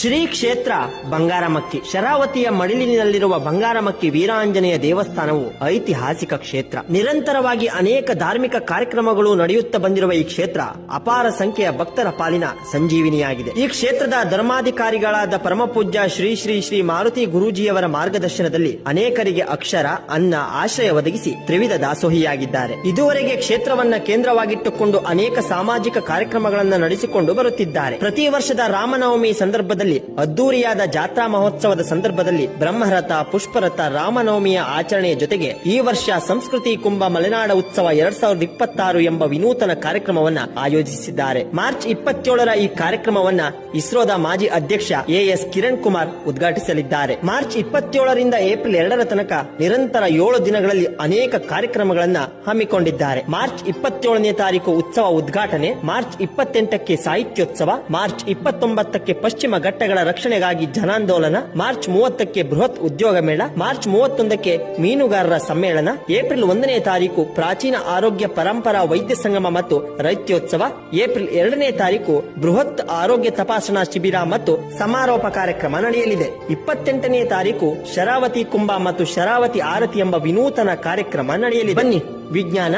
ಶ್ರೀ ಕ್ಷೇತ್ರ ಬಂಗಾರಮಕ್ಕಿ. ಶರಾವತಿಯ ಮಡಿಲಿನಲ್ಲಿರುವ ಬಂಗಾರಮಕ್ಕಿ ವೀರಾಂಜನೇಯ ದೇವಸ್ಥಾನವು ಐತಿಹಾಸಿಕ ಕ್ಷೇತ್ರ. ನಿರಂತರವಾಗಿ ಅನೇಕ ಧಾರ್ಮಿಕ ಕಾರ್ಯಕ್ರಮಗಳು ನಡೆಯುತ್ತಾ ಬಂದಿರುವ ಈ ಕ್ಷೇತ್ರ ಅಪಾರ ಸಂಖ್ಯೆಯ ಭಕ್ತರ ಪಾಲಿನ ಸಂಜೀವಿನಿಯಾಗಿದೆ. ಈ ಕ್ಷೇತ್ರದ ಧರ್ಮಾಧಿಕಾರಿಗಳಾದ ಪರಮಪೂಜ್ಯ ಶ್ರೀ ಶ್ರೀ ಶ್ರೀ ಮಾರುತಿ ಗುರೂಜಿಯವರ ಮಾರ್ಗದರ್ಶನದಲ್ಲಿ ಅನೇಕರಿಗೆ ಅಕ್ಷರ, ಅನ್ನ, ಆಶ್ರಯ ಒದಗಿಸಿ ತ್ರಿವಿಧ ದಾಸೋಹಿಯಾಗಿದ್ದಾರೆ. ಇದುವರೆಗೆ ಕ್ಷೇತ್ರವನ್ನ ಕೇಂದ್ರವಾಗಿಟ್ಟುಕೊಂಡು ಅನೇಕ ಸಾಮಾಜಿಕ ಕಾರ್ಯಕ್ರಮಗಳನ್ನು ನಡೆಸಿಕೊಂಡು ಬರುತ್ತಿದ್ದಾರೆ. ಪ್ರತಿ ವರ್ಷದ ರಾಮನವಮಿ ಸಂದರ್ಭದಲ್ಲಿ ಅದ್ದೂರಿಯಾದ ಜಾತ್ರಾ ಮಹೋತ್ಸವದ ಸಂದರ್ಭದಲ್ಲಿ ಬ್ರಹ್ಮರಥ, ಪುಷ್ಪರಥ, ರಾಮನವಮಿಯ ಆಚರಣೆಯ ಜೊತೆಗೆ ಈ ವರ್ಷ ಸಂಸ್ಕೃತಿ ಕುಂಭ ಮಲೆನಾಡ ಉತ್ಸವ 2026 ಎಂಬ ವಿನೂತನ ಕಾರ್ಯಕ್ರಮವನ್ನ ಆಯೋಜಿಸಿದ್ದಾರೆ. ಮಾರ್ಚ್ 27ರ ಈ ಕಾರ್ಯಕ್ರಮವನ್ನ ಇಸ್ರೋದ ಮಾಜಿ ಅಧ್ಯಕ್ಷ ಎಎಸ್ ಕಿರಣ್ ಕುಮಾರ್ ಉದ್ಘಾಟಿಸಲಿದ್ದಾರೆ. ಮಾರ್ಚ್ 27ರಿಂದ ಏಪ್ರಿಲ್ 2ರ ತನಕ ನಿರಂತರ 7 ದಿನಗಳಲ್ಲಿ ಅನೇಕ ಕಾರ್ಯಕ್ರಮಗಳನ್ನ ಹಮ್ಮಿಕೊಂಡಿದ್ದಾರೆ. ಮಾರ್ಚ್ 27ನೇ ತಾರೀಕು ಉತ್ಸವ ಉದ್ಘಾಟನೆ, ಮಾರ್ಚ್ 28ಕ್ಕೆ ಸಾಹಿತ್ಯೋತ್ಸವ, ಮಾರ್ಚ್ 29ಕ್ಕೆ ಪಶ್ಚಿಮ ಘಟ್ಟಗಳ ರಕ್ಷಣೆಗಾಗಿ ಜನಾಂದೋಲನ, ಮಾರ್ಚ್ 30ಕ್ಕೆ ಬೃಹತ್ ಉದ್ಯೋಗ ಮೇಳ, ಮಾರ್ಚ್ 31ಕ್ಕೆ ಮೀನುಗಾರರ ಸಮ್ಮೇಳನ, ಏಪ್ರಿಲ್ 1ನೇ ತಾರೀಕು ಪ್ರಾಚೀನ ಆರೋಗ್ಯ ಪರಂಪರಾ ವೈದ್ಯ ಸಂಗಮ ಮತ್ತು ರೈತ್ಯೋತ್ಸವ, ಏಪ್ರಿಲ್ 2ನೇ ತಾರೀಕು ಬೃಹತ್ ಆರೋಗ್ಯ ತಪಾಸಣಾ ಶಿಬಿರ ಮತ್ತು ಸಮಾರೋಪ ಕಾರ್ಯಕ್ರಮ ನಡೆಯಲಿದೆ. 28ನೇ ತಾರೀಕು ಶರಾವತಿ ಕುಂಭ ಮತ್ತು ಶರಾವತಿ ಆರತಿ ಎಂಬ ವಿನೂತನ ಕಾರ್ಯಕ್ರಮ ನಡೆಯಲಿದೆ. ಬನ್ನಿ, ವಿಜ್ಞಾನ